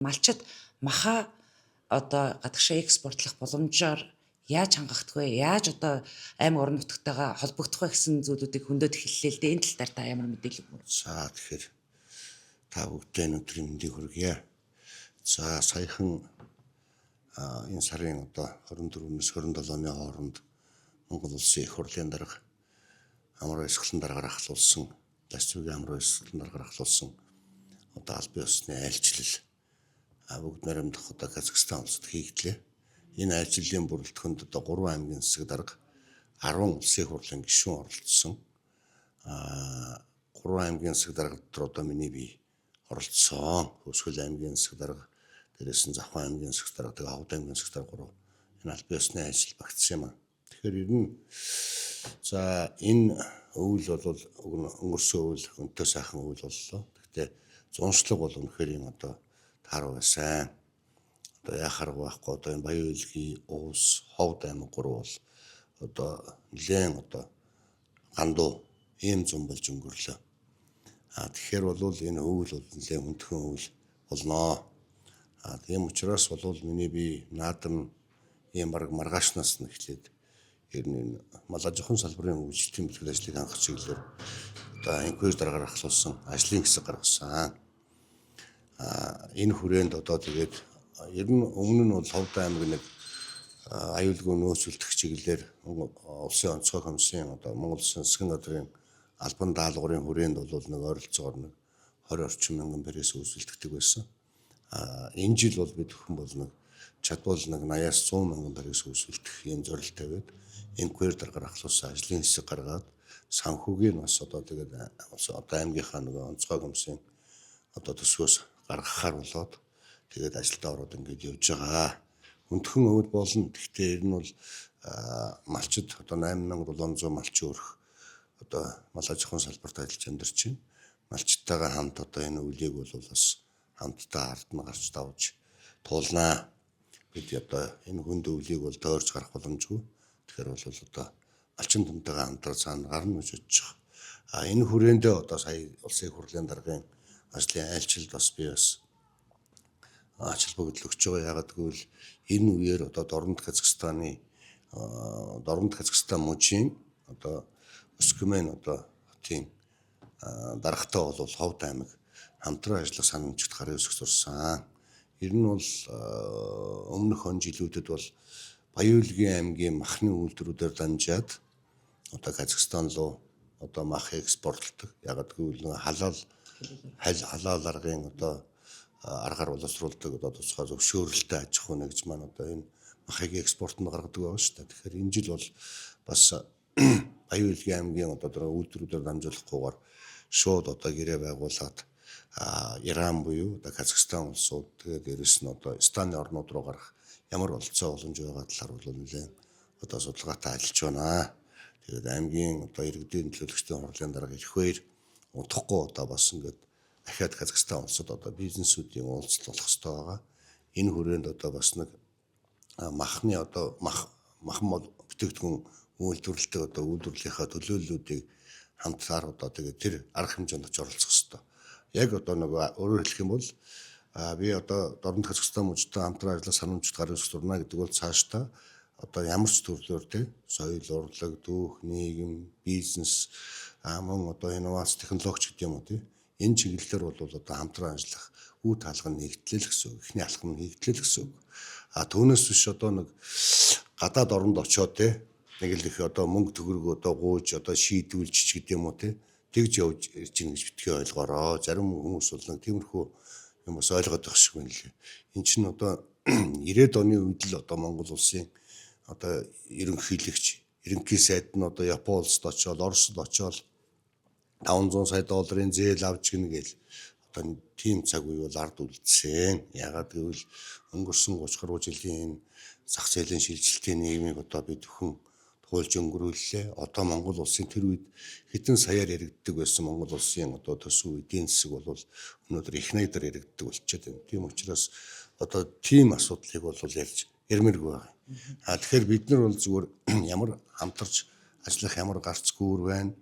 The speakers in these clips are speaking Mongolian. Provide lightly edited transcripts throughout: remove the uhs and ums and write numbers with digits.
Малчид маха одоо гадагшаа экспортлох боломжоор яаж хангах вэ? Яаж одоо аймаг орон нутгатайгаа холбогдох вэ гэсэн зүйлүүдийг хөндөд эхэллээ л дээ. Энэ тал дээр та ямар мэдээлэл өгөх вэ? За тэгэхээр та бүгдээ өнөөдрийн мэндийг хүргье. За саяхан энэ сарын одоо 24-өөс 27-ны хооронд Монгол улсын их хурлын дарга амар ёсгалан дараагаар ахлуулсан, Ласцвигийн амар ёсгалан дараагаар ахлуулсан одоо албан ёсны айлчлал бүгд наримдах одоо Казахстан улсад хийгдлээ. Энэ айлчлалын бүрэлдэхүүнд одоо 3 аймгийн засаг дарга 10 улсын их хурлын гишүүн оролцсон. 3 аймгийн засаг дарга дотор одоо миний бие оролцсон. Хөөсгөл аймгийн засаг дарга, дээрээс нь Завхан аймгийн засаг дарга, тэгээ Ховд аймгийн засаг дарга 3 энэ албан ёсны ажил багтсан юм. Тэгэхээр ер нь за энэ өвөл бол өнгөрсөн өвөл өнтөө сайхан өвөл боллоо. Гэхдээ зуншлаг бол үнэхээр юм одоо тааруу байсан. Одоо яхаар байхгүй одоо энэ Баян Үйлгийн Уус, Ховд аймаг 3 бол одоо нэлээд одоо гандуу ийм зам болж өнгөрлөө. Тэгэхээр бол энэ өвөл бол нэлээд хүндхэн өвөл болно. Тийм учраас бол миний би наадам ийм маргаашнаас нь эхлээд ер нь малаа жохон салбарын хөгжлийн бэлтгэл ажлыг анх чиглэлээр одоо инквиз дараагаар ахлуулсан ажлын хэсэг гаргасан. Энэ хүрээнд одоо тэгээд ер нь өмнө нь бол Ховд аймаг нэг аюулгүй нөөцөлдөх чиглэлээр улсын онцгой комиссын одоо Монгол Улсын засгийн газрын албан даалгаврын хүрээнд бол нэг ойролцоогоор нэг 20 орчим мянган барьяас үүсэлдэгдэг байсан. Энэ жил бол бид өхөн бол нэг чадвал нэг 80-аас 100 мянган барьяас үүсэлдэх ийм зорилт тавиад инквайр дараагаар ахлуулсан ажлын хэсэг гаргаад санхүүгийн бас одоо тэгээд одоо аймгийнхаа нэг онцгой комиссын одоо төсвөөс гаргахаар болоод тэгээд ажилдаа ороод ингэж явж байгаа. Хүндхэн өвөл болно. Гэхдээ ер нь бол малчид одоо 8700 малчин өрх одоо малаа зохион салбарт ажиллаж амьдарч байна. Малчтайгаа хамт одоо энэ өвлийг бол бас хамтдаа ард нь гарч давж туулнаа. Бид одоо энэ хүнд өвлийг бол тойрч гарах боломжгүй. Тэгэхээр бол одоо малчин түнтэйгээ хамтран цаана гарна гэж бодож байгаа. Энэ хүрээндээ одоо сая улсын их хурлын даргын ажлын айлчлалд бас би бас ачаалбаг өгч байгаа. Ягаад гэвэл энэ үеэр одоо Дорнод Казахстан мужийн одоо Өскөмэн одоо тийм даргатай бол Ховд аймаг хамтран ажиллах санамжигт гарын үсэг сурсан. Ер нь бол өмнөх он жилүүдэд бол Баян Үйлгийн аймгийн махны үйлдвэрүүдээр дамжаад одоо Казахстан руу одоо мах экспортлдог. Ягаад гэвэл халаал аргын одоо аргаар боловсруулдаг одоо тусгай зөвшөөрөлтэй аж ахуй нэгж маань одоо энэ махыг экспортод гаргадаг байгаа шүү дээ. Тэгэхээр энэ жил бол бас Баян Үйлгийн аймгийн одоо үйлдвэрүүдээр дамжуулахгүйгээр шууд одоо гэрээ байгуулад Иран буюу одоо Казахстан улсууд тэгээд дээрэс нь одоо Станы орнууд руу гарах ямар олцоо боломж байгаа талаар бол нэлээд одоо судалгаатай ажиллаж байна. Тэгээд аймгийн одоо иргэдийн төлөөлөгчдийн хурлын дарга ирэх үеэр удахгүй одоо бас ингээд дахиад Казахстан улсад одоо бизнесүүдийн уулзалт болох хэрэгтэй байгаа. Энэ хүрээнд одоо бас нэг махны одоо махан бүтээгдэхүүн үйлдвэрлэлтэй одоо үйлдвэрлэлийнхаа төлөөллүүдийг хамтдаар одоо тэгээд тэр арга хэмжээнд очиж оролцох хэрэгтэй. Яг одоо нэг өөрөөр хэлэх юм бол би одоо Дорнод Казахстан мужтай хамтран ажиллах санамжигт гарын үсэг сурна гэдэг бол цаашдаа одоо ямар ч төрлөөр соёл, урлаг, дүүх, нийгэм, бизнес, мөн одоо инновац, технологич гэдэг юм уу энэ чиглэлээр бол одоо хамтран ажиллах үе таалга нь нэгдлэл гэсэн үг. Эхний алхам нь нэгдлэл гэсэн үг. Түүнээс биш одоо нэг гадаад оронд очоод нэг л их одоо мөнгө төгрөг одоо гууж одоо шийдүүлж гэдэг юм уу тэгж явж ирж гин гэж битгий ойлгоорой. Зарим хүмүүс бол нэг тиймэрхүү юм бас ойлгоод байх шиг байна лээ. Энд чинь одоо 90-ад оны үед л одоо Монгол улсын одоо ерөнхий сайд нь одоо Япон улсад очоод Оросд очоод $500 сая зээл авч гин гээл одоо тийм цаг үе бол ард үлдсэн. Ягаад гэвэл өнгөрсөн 30 гаруй жилийн зах зээлийн шилжилтийн нийгмийг одоо бид өхөн хуульж өнгөрүүллээ. Одоо Монгол улсын тэр үед хэдэн саяар яригддаг байсан Монгол улсын одоо төсөв эдийн засаг бол өнөөдөр их найдар яригддаг болчиход байна. Тийм учраас одоо тийм асуудлыг бол ярмааргүй байна. Тэгэхээр бид нар бол зүгээр ямар хамтарч ажиллах ямар гарц гүүр байна.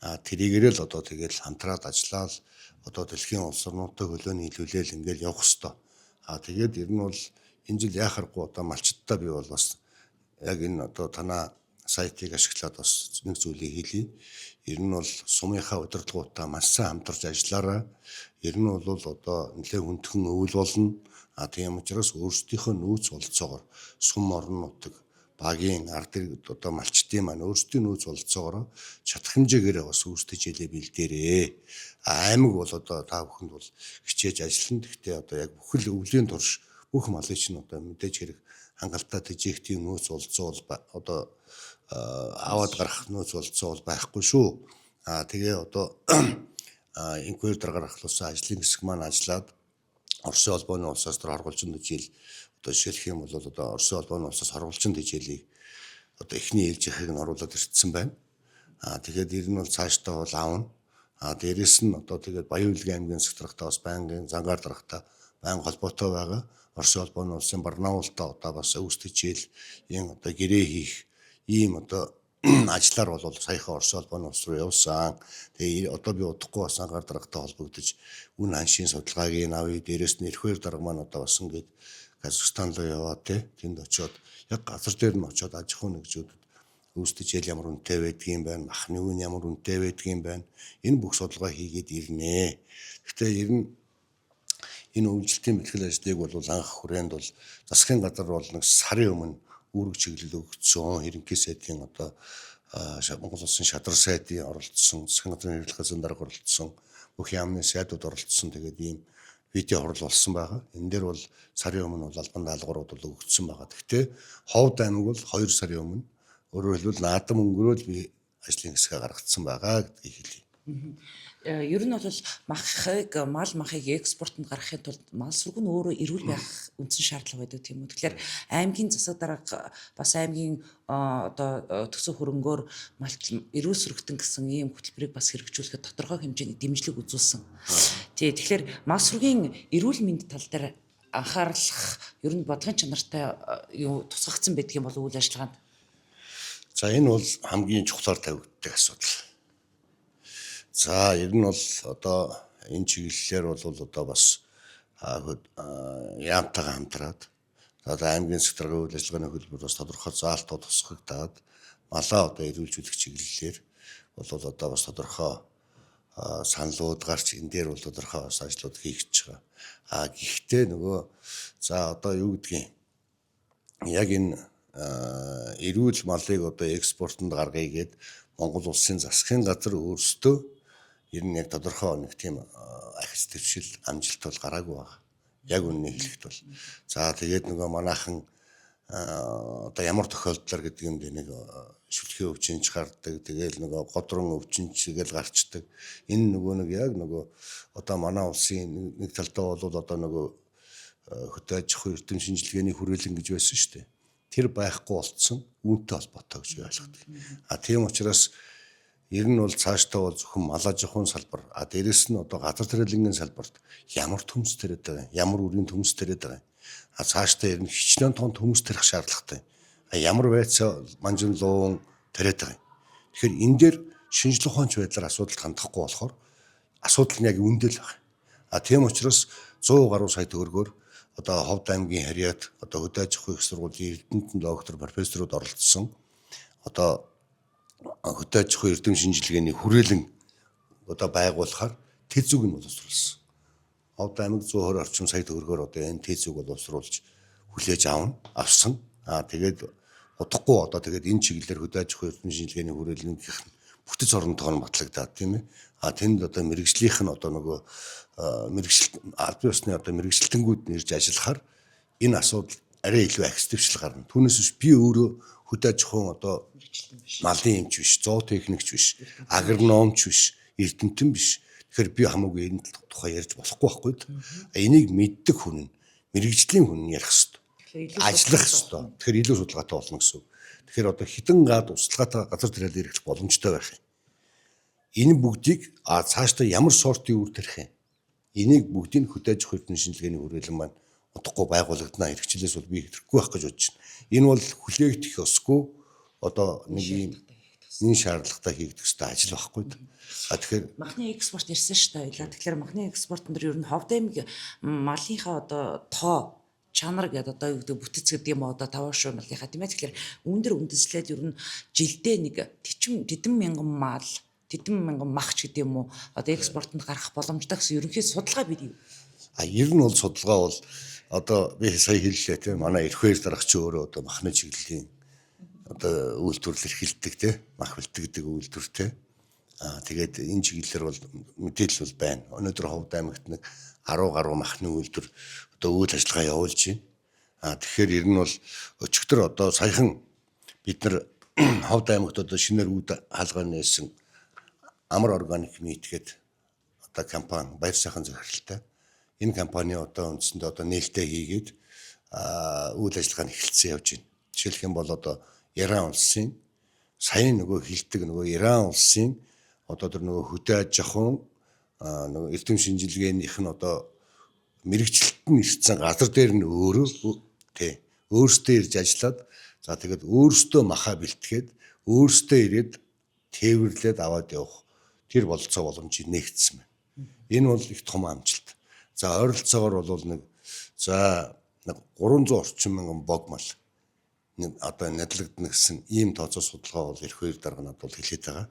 Тэрийгээрээ л одоо тэгэл хамтраад ажиллаад одоо дэлхийн улс орнуудтай хөлөө нийлүүлээл ингээл явах хэвээр. Тэгээд ер нь бол энэ жил яхахгүй одоо малчдаа би бол бас яг энэ одоо танаа сайтыг ашиглаад бас нэг зүйлийг хэлье. Ер нь бол сумынхаа удирдлагуудаа маш сайн хамтарч ажиллаарай. Ер нь бол одоо нэлээд хүндхэн өвөл болно. Тийм учраас өөрсдийнхөө нөөц болцоогоор сум орон нутаг багийн ард иргэд одоо малчдын маань өөрсдийн нөөц болцоогоор чадах хэмжээгээр бас үүсгэж хэлээ бэлдээрээ. Аймаг бол одоо та бүхэнд бол хичээж ажиллана. Гэхдээ одоо яг бүхэл өвлийн турш бүх малын чинь одоо мэдээж хэрэг хангалттай тэжээхтийн нөөц болцоо одоо аваад гарах нөөц болцоо байхгүй шүү. Тэгээ одоо инквайр даргаахлуулсан ажлын хэсэг маань ажиллаад Оросын холбооны улсаас тэр хорголжин хичээл одоо жишээлх юм бол одоо Оросын холбооны улсаас хорголжин хичээлийг одоо эхний ээлжийнхийг нь оруулаад ирсэн байна. Тэгээд ер нь бол цаашдаа бол аавна. Дээрээс нь одоо тэгээд Баян-Улгийн аймгийн сектортаа бас байнгын зангаар дарахтаа байнга холбоотой байгаа. Оросын холбооны улсын Барнаултаа одоо бас өвсд хичээл ийм одоо гэрээ хийх ийм одоо ажлаар бол саяхан Оросын холбооны улс руу явсан. Тэгээ одоо би удахгүй бас ангаар даргатай холбогдож үн ханшийн судалгааг авъя. Дээрээс нь эрхвэр дарга маань одоо бас ингээд Казахстан руу яваад тэнд очиод яг газар дээр нь очиод аж ахуйн нэгжүүдэд өвсдөжэл ямар үнэтэй байдгийм байна, махны үн ямар үнэтэй байдгийм байна. Энэ бүх судалгаа хийгээд ирнэ. Гэхдээ ер нь энэ өвлжилтийн бэлтгэл ажлыг бол анх хүрээнд бол засгийн газар бол нэг сарын өмнө үүрэг чиглэл өгсөн. Ерөнхий сайдын одоо Монгол Улсын шадар сайдын оролцсон, засгийн газрын хэрэглэх дарга оролцсон, бүх яамны сайдууд оролцсон. Тэгээд ийм видео хурал болсон байгаа. Энэ дээр бол сарын өмнө бол албан даалгаврууд бол өгсөн байгаа. Гэхдээ Ховд аймаг бол 2 сарын өмнө өөрөөр хэлбэл наадам өнгөрөөл би ажлын хэсгээ гаргацсан байгаа гэдгийг хэлье. Ер нь бол мал махыг экспортод гаргахын тулд мал сүрэг нь өөрөө эрүүл байх үндсэн шаардлага байдаг тийм үү. Тэгэхээр аймгийн засаг дарга бас аймгийн одоо төсөв хөрөнгөөр эрүүл сүрэгтэн гэсэн ийм хөтөлбөрийг бас хэрэгжүүлэхэд тодорхой хэмжээний дэмжлэг үзүүлсэн. Тэгэхээр мал сүргийн эрүүл мэнд тал дээр анхаарлах ер нь бодлогын чанартай юу тусгагдсан байдгийн бол үйл ажиллагаанд. За энэ бол хамгийн чухлаар тавигддаг асуудал. За ер нь бол одоо энэ чиглэлээр бол одоо бас яамтайгаа хамтраад одоо аймгийн секторын үйл ажиллагааны хөтөлбөр бас тодорхой заалтууд тусгагдаад малаа одоо эрүүлжүүлэх чиглэлээр бол одоо бас тодорхой саналууд гарч энэ дээр бол тодорхой бас ажлууд хийх гэж байгаа. Гэхдээ нөгөө за одоо юу гэдгийг яг энэ эрүүл малыг одоо экспортод гаргая гэд Монгол Улсын засгийн газар өөрсдөө ер нь яг тодорхой нэг тийм ахиц твшил амжилт бол гараагүй байна. Яг үннийг хэлэхэд бол. За тэгээд нөгөө манайхан одоо ямар тохиолдлоор гэдэг юм бэ нэг шүлхий өвчнж гардаг. Тэгээл нөгөө годрон өвчнж тэгэл гарчдаг. Энэ нөгөө нэг яг нөгөө одоо манай улсын нэг талдаа бол одоо нөгөө хөтөө аж ахуй эрдэм шинжилгээний хүрээлэн гэж байсан шүү дээ. Тэр байхгүй болцсон үүнтэй холбоотой гэж ойлгодог. Тийм учраас ер нь бол цаашдаа бол зөвхөн мал аж ахуйн салбар, дээрэс нь одоо газар тариалангийн салбарт ямар төмс тариад байгаа, ямар үрийн төмс тариад байгаа. Цаашдаа ер нь хичнээн тон төмс тарих шаардлагатай. Ямар байцаа манжин луун тариад байгаа. Тэгэхээр энэ дээр шинжлэх ухаанч байдлаар асуудалд хандахгүй болохоор асуудал нь яг үндэл байгаа. Тийм учраас 100 гаруй сая төгрөгөөр одоо Ховд аймгийн харьяат одоо хөдөө аж ахуйн их сургуулийн эрдэнэтэн доктор профессорууд оролцсон. Одоо хөдөө аж ахуйн эрдэм шинжилгээний хүрээлэн одоо байгуулахаар тэзүүг нь боловсруулсан. Ховд аймаг 120 орчим сая төгрөгөөр одоо энэ тэзүүг боловсруулж хүлээж авсан. Тэгээд удахгүй одоо тэгээд энэ чиглэлээр хөдөө аж ахуйн эрдэм шинжилгээний хүрээлэн гэх бүтэц орнотойгоо нь батлагдаад тийм ээ. Тэнд одоо мэрэгжлийнх нь одоо нөгөө мэрэгжил аль биесны одоо мэрэгжилтэнгүүд нэрж ажиллахаар энэ асуудал арай илүү ахиц твшил гарна. Түүнээс биш би өөрөө хөдөө аж ахуйн одоо малын эмч биш, зоотехникч биш, агрономч биш, эрдэмтэн биш. Тэгэхээр би хамаагүй энэ тухай ярьж болохгүй байхгүй. Энийг мэддэг хүн, мэрэгжлийн хүн ярих хэрэгтэй. Ажиллах хэрэгтэй. Тэгэхээр илүү судалгаатай болно гэсэн үг. Тэгэхээр одоо хідэн гад услагаатай газар тариалан хэрэглэх боломжтой байх юм. Энэ бүгдийг цаашдаа ямар сортын үр тарих юм. Энийг бүгдийг хөдөө аж ахуйн шинжилгээний хүрээлэн маань удахгүй байгуулагдана. Хэрэгчлээс бол би хэрэггүй байх гэж бодож байна. Энэ бол хүлээгдэх ёсгүй одоо нэг юм энэ шаардлагатай хийгдэх ёстой ажил байхгүй. Тэгэхээр Махны экспорт ирсэн шүү дээ ойлаа. Тэгэхээр махны экспортын дээр ер нь Ховд аймаг малынхаа одоо тоо чанар гэдэг одоо юу гэдэг бүтэц гэдэг юм одоо 5 шуу малынхаа тийм ээ. Тэгэхээр өндөр үндэслээд ер нь жилдээ нэг 40 мянган мал, 40 мянган мах ч гэдэг юм уу одоо экспортод гарах боломжтой гэсэн ерөнхий судалгаа бид юу? ер нь бол судалгаа бол одоо би сая хэллээ тийм манай эрхвэр дарах чи өөрөө одоо махны чиглэлийн одоо үйлдвэрлэл эрхэлдэг тийм мах бэлтгэдэг үйлдвэртэй. Тэгээд энэ чиглэлээр бол мэдээлэл бол байна. Өнөөдөр Ховд аймагт нэг 10 гаруй махны үйлдвэр одоо үйл ажиллагаа явуулж байна. Тэгэхээр ер нь бол өчигдөр одоо саяхан бид нар Ховд аймагт одоо шинээр үүд хаалгаа нээсэн амар органик мит гэдэг одоо компани баяр сайхан захиралтай. Энэ компани одоо үндсэндээ одоо нээлттэй хийгээд үйл ажиллагаа нь эхэлсэн явж байна. Жишээлх юм бол одоо Иран улсын саяны нөгөө хилдэг нөгөө Иран улсын одоо тэр нөгөө хөдөө аж ахуйн нөгөө эрдэм шинжилгээнийх нь одоо мэрэгчлэлт нь ирсэн газар дээр нь өөрөө тий өөрсдөө ирж ажиллаад за тэгээд өөрсдөө махаа бэлтгээд өөрсдөө ирээд тээвэрлээд аваад явах тэр бололцоо боломжийг нээгдсэн байна. Энэ бол их том амжилт. За ойролцоогоор бол нэг 300 орчим мянган бог мал одоо нэрлэгдэнэ гэсэн ийм тооцоо судалгаа бол эрх үеэр дарга надад бол хэлээд байгаа.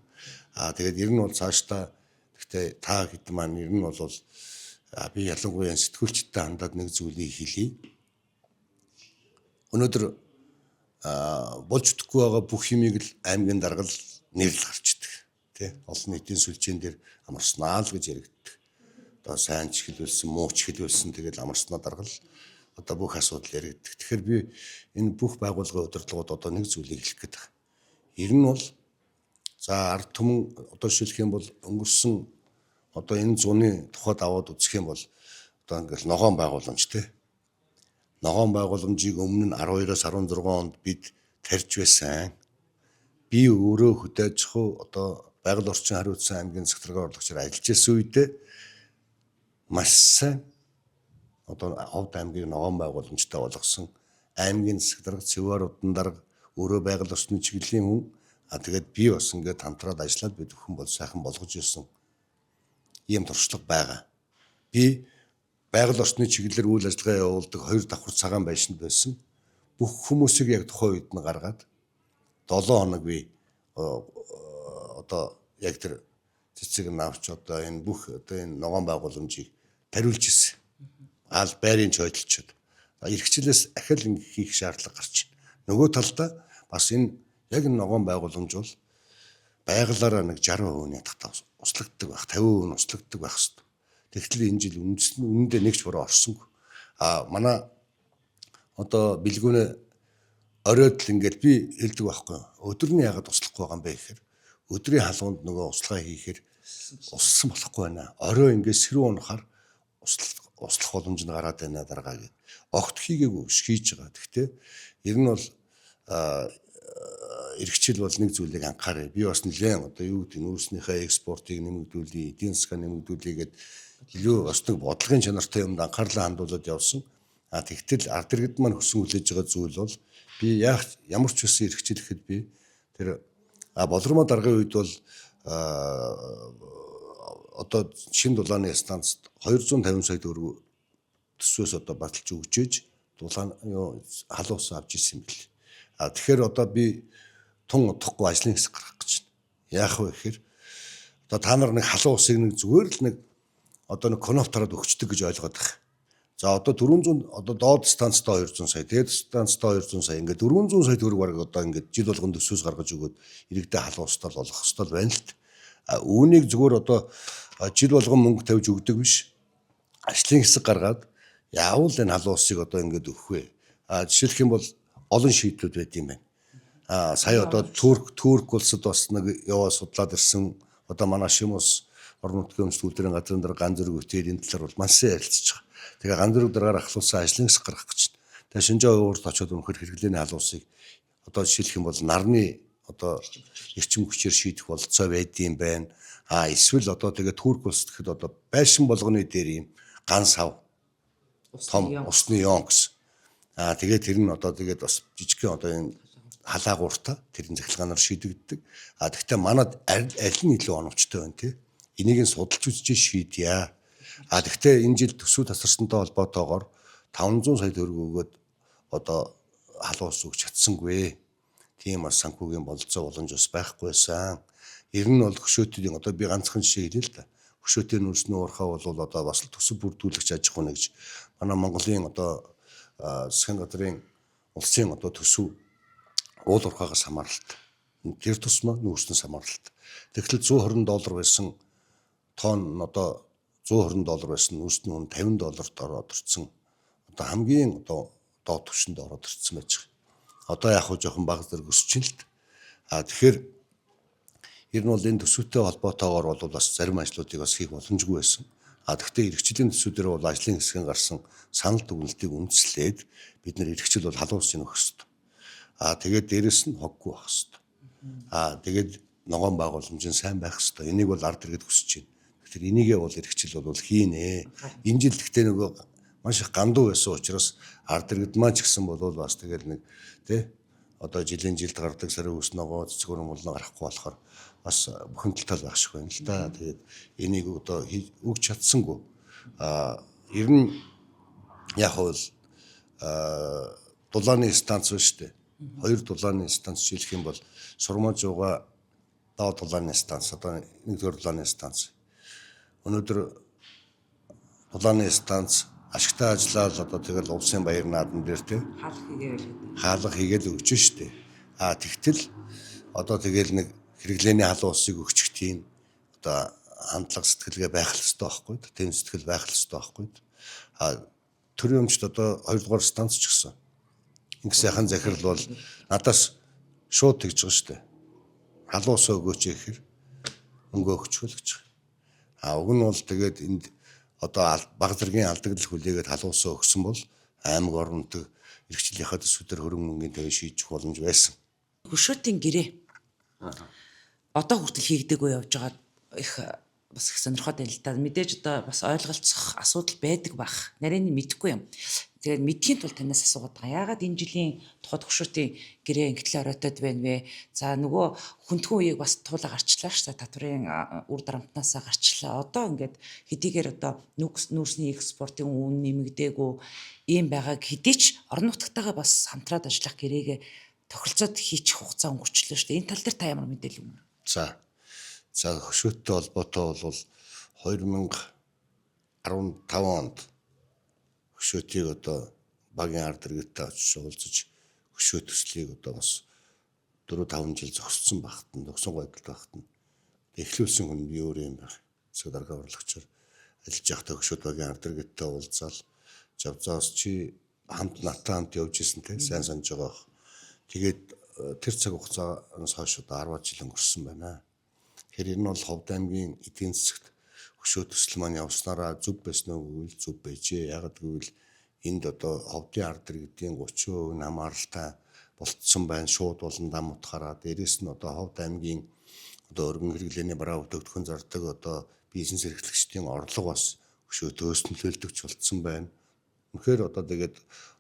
Тэгээд ер нь бол цаашдаа гэхдээ та хэд маань ер нь бол би ялангуяа сэтгүүлчтэй хандаад нэг зүйлийг хэлье. Өнөөдөр болж өгөхгүй байгаа бүх юмыг л аймгийн дарга л нэрлэл гарчдаг. Тэ олон нийтийн сүлжээн дээр амарснаа л гэж яригддаг. Одоо сайн ч хэлүүлсэн, муу ч хэлүүлсэн тэгэл амарснаа дарга л одоо бүх асуудал яригддаг. Тэгэхээр би энэ бүх байгууллагын удирдлагууд одоо нэг зүйлийг хэлэх гээд байна. Ер нь бол за ард түмэн одоо шилжих юм бол өнгөрсөн одоо энэ зуны тухайд аваад үзэх юм бол одоо ингээл ногоон байгууламж тий. Ногоон байгууламжийг өмнө нь 12-оос 16 онд бид тарьж байсан. Би өөрөө хөдөө аж ахуй одоо байгаль орчин хариуцсан аймгийн захиргаа орлогчоор ажиллаж байсан үедээ маш сайн одоо Ховд аймгийг ногоон байгууламжтай болгосон аймгийн засаг дарга Цэвэр удан дарга өөрөө байгаль орчны чиглэлийн хүн тэгээд би бас ингээд хамтраад ажиллаад бид бүхэн бол сайхан болгож ирсэн ийм туршлага байгаа. Би байгаль орчны чиглэлээр үйл ажиллагаа явуулдаг 2 давхар цагаан байшинд байсан. Бүх хүмүүсийг яг тухайн үед нь гаргаад 7 хоног би одоо яг тэр цэцэг навч одоо энэ бүх одоо энэ ногоон байгууламжийг тариулж ирсэн. Аль байрын ч ойдлчод эрхчлээс ахил ингэ хийх шаардлага гарч байна. Нөгөө талдаа бас энэ яг ногоон байгууламж бол байгалаараа нэг 60% татаа услагддаг байх, 50% услагддаг байх хэвээр. Тэгтэл энэ жил үнэндээ нэгч буруу орсонгүй. Манай одоо бэлгүүнээ оройд л ингээд би хэлдэг байхгүй. Өдөр нь яагаад услахгүй байгаа юм бэ гэхээр өдрийн халуунд нөгөө услага хийхээр уссан болохгүй байна. Орой ингээд сэрүүн унахаар услах боломж нь гараад байна дараагаа гэд. Огт хийгээгүй хийж байгаа. Гэхдээ ер нь бол эрхчил бол нэг зүйлийг анхаарай. Би бас нэлээд одоо юу гэдэг нь өөрснийхөө экспортыг нэмэгдүүлээ, эдийн засгаа нэмэгдүүлээгээд илүү бас нэг бодлогын чанартай юмд анхаарлаа хандуулад явсан. Тэгтэл ард иргэд маань хүсэн хүлээж байгаа зүйл бол би ямар ч үсэн эрхчил гэхэд би тэр болормоо даргын үед бол одоо шинэ дулааны станцд 250 сая төгрөг төсвөөс одоо баталж өгчээж дулаан халуус авч ирсэн юм бэл. Тэгэхээр одоо би тун удахгүй ажлын хэсэг гаргах гэж байна. Яах вэ гэхээр одоо та нар нэг халуун усыг нэг зүгээр л нэг одоо нэг коноптороод өгчдөг гэж ойлгоод байна. За одоо 400 одоо доод станцтай 200 сая, дээд станцтай 200 сая ингээд 400 сая төгрөг бараг одоо ингээд жил болгон төсвөөс гаргаж өгөөд иргэдэд халуустай болгох ёстой байна л. Үүнийг зүгээр одоо жил болгон мөнгө тавьж өгдөг биш. Ажлын хэсэг гаргаад яавал энэ халуусыг одоо ингээд өгөх вэ? Жишээлх юм бол олон шийдлүүд байд юм байна. Сая одоо Турк улсад бас нэг яваа судлаад ирсэн одоо манай Шимус орон нутгийн өмчлөлтийн газрын дараа ганц зэрэг үтээр энэ талаар бол маш сайн ярилцж байгаа. Тэгээ ганц зэрэг дараагаар ахлуулсан ажлын хэсэг гаргах гэж байна. Тэгээ Шинжаа уурд очиод өнөхөр хэрэглээний халуусыг одоо жишээлх юм бол нарны одоо эрчим хүчээр шийдэх болцоо байдığım байна. Эсвэл одоо тэгээ Турк улс гэхэд одоо байшин болгоны дээр юм ганц сав том усны ён гэсэн. Тэгээд тэр нь одоо тэгээд бас жижигхэн одоо энэ халаагууртаа тэрийн захилгаанаар шийдэгддэг. Гэхдээ манад аль нь илүү оновчтой байна те. Энийг нь судалж үзэж шийдъя. Гэхдээ энэ жил төсөв тасарсантай холбоотойгоор 500 сая төгрөг өгөөд одоо халуун ус өгч чадсангүй. Тийм бас санхүүгийн бололцоо боломж бас байхгүйсэн. Ер нь бол хөшөөтийн одоо би ганцхан жишээ хэлээ л да. Хөшөөтийн нүрсний уурхай бол одоо бас л төсөв бүрдүүлэгч аж ахуйн гэж манай Монголын одоо засгийн газрын улсын одоо төсөв уул уурхайгаас хамааралт. Тэр тусмаа нүүрснээс хамааралт. Тэгэхээр $120 байсан тонн одоо $120 байсан нүүрсний үн $50 ороод ирсэн. Одоо хамгийн одоо доод түвшинд ороод ирсэн байж байгаа. Одоо яг хөө жоохон баг зэрэг өсөж чинь л д. Тэгэхээр ер нь бол энэ төсөвтэй холбоотойгоор бол бас зарим ажлуудыг бас хийх боломжгүй байсан. Гэхдээ эрхчлэлийн төсвүүдээр бол ажлын хэсгийн гарсан санал дүгнэлтийг үндэслээд бид нэр эрхчил бол халуун усын өгөх ёстой. Тэгээд дээрэс нь хоггүй байх ёстой. Тэгээд ногоон байгууламжийн сайн байх ёстой. Энийг бол ард иргэд хүсэж байна. Тэгэхээр энийгээ бол эрхчил бол хийнэ. Энэ жил гэхдээ нөгөө маш их гандуу байсан учраас ард иргэд маань ч гэсэн бол бас тэгэл нэг тий одоо жилийн жилд гардаг сарын үс ногоо цэцгүүр молно гарахгүй болохоор бас бүхэн тал байх шиг байна л да. Тэгээд энийг одоо өгч чадсангүй. Ер нь яг бол дулааны станц байна шүү дээ. 2 дулааны станц жийлэх юм бол Сурмажууга доод дулааны станц одоо 1-р дулааны станц. Өнөөдөр дулааны станц ашигтай ажиллаад одоо тэгэл улсын баяр наадам дээр тий хаалга хийгээл өгч штэ. Тэгтэл одоо тэгэл нэг хэрэглээний халуун усыг өгчих тийм одоо хандлага сэтгэлгээ байх л ёстой байхгүй. Тэм сэтгэл байх л ёстой байхгүй. Төрийн өмчт одоо 2-р станц ч гэсэн ингэ сайхан захирал бол надаас шууд тэгж байгаа штэ. Халуун ус өгөөч гэхээр мөнгө өгчихвөл гэж. Уг нь бол тэгээд энд одоо баг зэргийн алдагдал хүлээгээд халуун ус өгсөн бол аймаг орнод эрхчлийнхаа төсвүүдээр хөрөнгө мөнгөний тавь шийдэх боломж байсан. Хөшөөтийн гэрээ одоо хүртэл хийгдэггүй явж байгаа их бас их сонирхоод байна л да. Мэдээж одоо бас ойлголцох асуудал байдаг бах. Нарийн мэдэхгүй юм. Тэгээд мэдхийн тулд танаас асуугаад байгаа. Яагаад энэ жилийн тухайд хөшөөтийн гэрээ ингэтэл оройтод байна вэ? За нөгөө хүндхэн үеийг бас туулаа гарчлаа ш. Татврын үр дарамтнаасаа гарчлаа. Одоо ингээд хэдийгээр одоо нүүрсний экспортын үн нэмэгдээгүй ийм байгааг хэдий ч орон нутгатайгаа бас хамтраад ажиллах гэрээгээ тохиролцоод хийчих хугацаа өнгөрчлөө ш. Энэ тал дээр та ямар мэдээлэл өгнө? За хөшөөттэй холбоотой бол 2015 онд хөшөөтийг одоо багийн ард иргэдтэй очиж уулзаж хөшөө төслийг одоо бас 4-5 жил зогссон багт нь зогсон байдалд багт нь эхлүүлсэн хүн би өөр юм байх. Зөв дарга урлагчаар ажиллаж байхдаа хөшөөт багийн ард иргэдтэй уулзаал Жавзаас чи хамт наттай хамт явж исэн те сайн санаж байгаа. Тэгээд тэр цаг хугацаанаас хойш одоо 10 жил өнгөрсөн байна. Тэгэхээр энэ бол Ховд аймгийн эдийн засагт хөшөө төсөл маань явснараа зөв байсан уу гэвэл зөв байжээ. Ягаад гэвэл энд одоо Ховдын ард иргэдийн 30% нь хамааралтай болцсон байна. Шууд болон дам утгаараа дээрэс нь одоо Ховд аймгийн одоо өргөн хэрэглээний бараа бүтээгдэхүүн зардаг одоо бизнес эрхлэгчдийн орлого бас хөшөөтөөс нөлөөлдөгч болцсон байна. Үнэхээр одоо тэгээд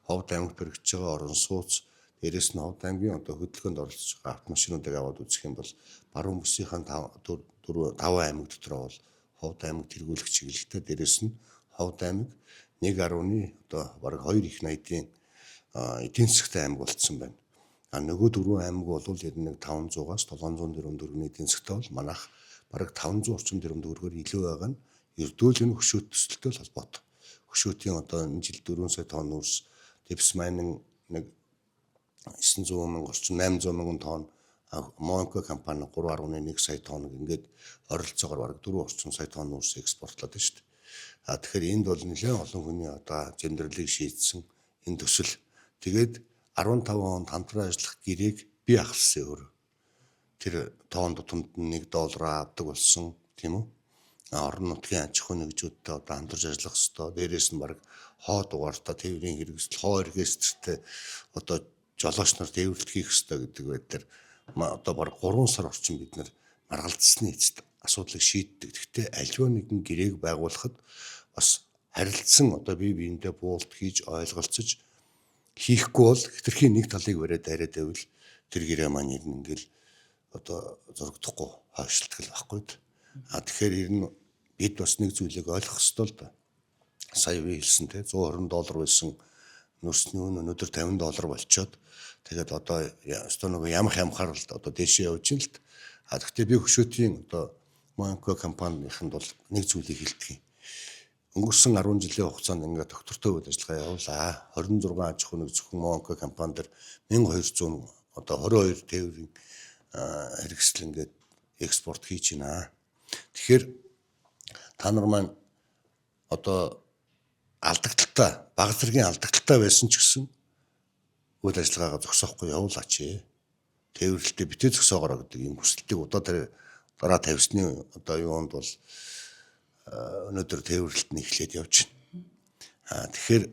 Ховд аймагт хэрэгжиж байгаа орон сууц дээрэс нь Ховд аймгийн одоо хөдөлгөөнд оролцож байгаа автомашинуудыг аваад үзэх юм бол баруун бүсийн 5 аймаг дотор бол Ховд аймаг тэргүүлэх чиглэлтэй дээрэс нь Ховд аймаг 1.1 одоо бараг 2 их найдын эдийн засгтай аймаг болцсон байна. Нөгөө 4 аймаг бол ер нь 500-аас 700 тэрбум төгрөгийн эдийн засгтай бол манайх бараг 500 орчим тэрбум төгрөгөөр илүү байгаа нь ердөө л энэ хөшөөт төсөлтэй холбоотой. Хөшөөтийн одоо энэ жил 4 сая тонн нүүрс Дэвс майнинг нэг 900 мянга орчим 800 мянган тонн Монко компани 3.1 сая тонн ингээд оролцоогоор бараг 4 орчим сая тонн нүүрс экспортлоод байна шүү дээ. Тэгэхээр энд бол нэлээд олон хүний одоо зэмдэрлийг шийдсэн энэ төсөл. Тэгээд 15 онд хамтран ажиллах гэрээг би ахалсан өөр. Тэр тоон тутамд $1 авдаг болсон тийм үү? Орон нутгийн аж ахуйн нэгжүүдтэй одоо хамтарч ажиллах ёстой. Дээрээс нь баг хоо дугаартаа тээврийн хэрэгсэл, хоо оркестртэй одоо жолооч нар тээвэрлэлт хийх ёстой гэдэг байдлаар одоо баг 3 сар орчим бид нар маргалдсны эцэст асуудлыг шийддэг. Гэхдээ аливаа нэгэн гэрээг байгуулахад бас харилцсан одоо бие биендээ буулт хийж ойлголцож Хийхгүй бол хэтэрхий нэг талыг бариад арайд байвал тэр гэрээ маань ирнэ ингээл одоо зурагдахгүй хойшлтгал байхгүй. Тэгэхээр ер нь бид бас нэг зүйлийг ойлгох ёстой л да. Сая би хэлсэн те $120 байсан нөөцний үн өнөөдөр $50 болчоод тэгээд одоо өстой нөгөө ямхаар л одоо дээшээ явж ин л. Гэхдээ би хөшөөтийн одоо Монко компанийханд бол нэг зүйлийг хэлдэг юм. Өнгөрсөн 10 жилийн хугацаанд ингээд доктортой үйл ажиллагаа явуулаа. 26 аж ахуй нэг зөвхөн Монко компанид 1200 одоо 22 тээврийн хэрэгсэл ингээд экспорт хийж байна. Тэгэхээр та нар маань одоо алдагдaltaй, бага зэргийн алдагдaltaй байсан ч гэсэн үйл ажиллагаагаа зогсоохгүй явуулаач ээ. Тээвэрлэлтэд битээ зогсоогоорой гэдэг юм хүсэлтийг дараа тавьсны одоо юунд бол өнөөдөр тээвэрлэлт нь эхлээд явж байна. Тэгэхээр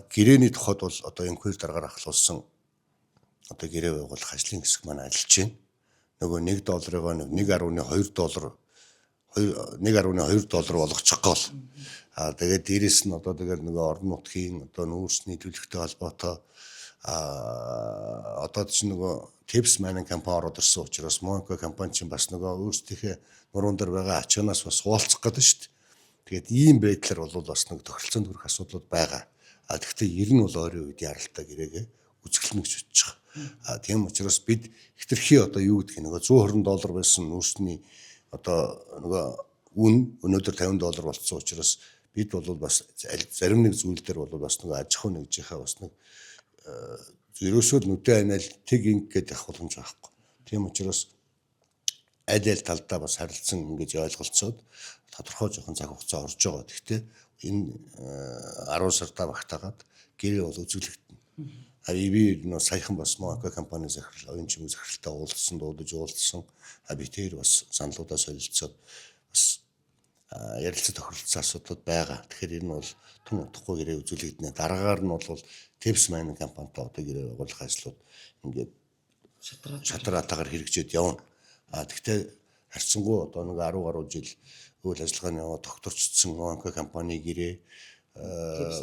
гэрээний тухайд бол одоо энэхүү дараагаар ахлуулсан одоо гэрээ байгуулах ажлын хэсэг маань ажиллаж байна. Нөгөө $1-ыг $1.2 болгочих гол. Тэгээд дээрэс нь одоо тэгээд нөгөө орон нутгийн одоо нүүрсний төлөвтэй холбоотой одоо чинь нөгөө Tips Mining компани ороод ирсэн учраас Monko компани чинь бас нөгөө өөрсдийнхээ нуруунд дээр байгаа ачаанаас бас хуваалцах гэдэг шүү дээ. Тэгээд ийм байдлаар бол бас нэг тохиролцоонд хүрэх асуудлууд байгаа. Тэгэхдээ ер нь бол ойрын үед яралтай гэрээгээ үзэсгэлэнэ гэж бодож байгаа. Тийм учраас бид хэтэрхий одоо юу гэдэг нөгөө $120 байсан нүүрсний одоо нөгөө үн өнөөдөр $50 болцсон учраас бид бол бас зарим нэг зүйл дээр бол бас нөгөө аж ахуй нэгжийнхаа бас нэг ерөөсөө нүдэн анаал тэг ингээд явах боломж байхгүй. Тийм учраас аль талдаа бас харилцсан ингэж ойлголцоод тодорхой жоохон цаг хугацаа орж байгаа. Гэхдээ энэ 10 сартаа багтаагаад гэрээ бол үзүүлэгдэнэ. Би нөө саяхан бас Monko компани захирал, оюун чимэг захиралтай уулзсан. Би тэр бас саналуудаа солилцоод бас ярилцах тохиролцсон асуудлууд байгаа. Тэгэхээр энэ бол тун утгагүй гэрээ үзүүлэгдэнэ. Дараагаар нь бол Tips Mining компанитай одоо гэрээ байгуулах ажлууд ингээд шатраатаагаар хэрэгжээд явна. Гэхдээ харьцангуй одоо нэг 10 гаруй жил үйл ажиллагааны яваа докторчдсан Monko компани гэрээ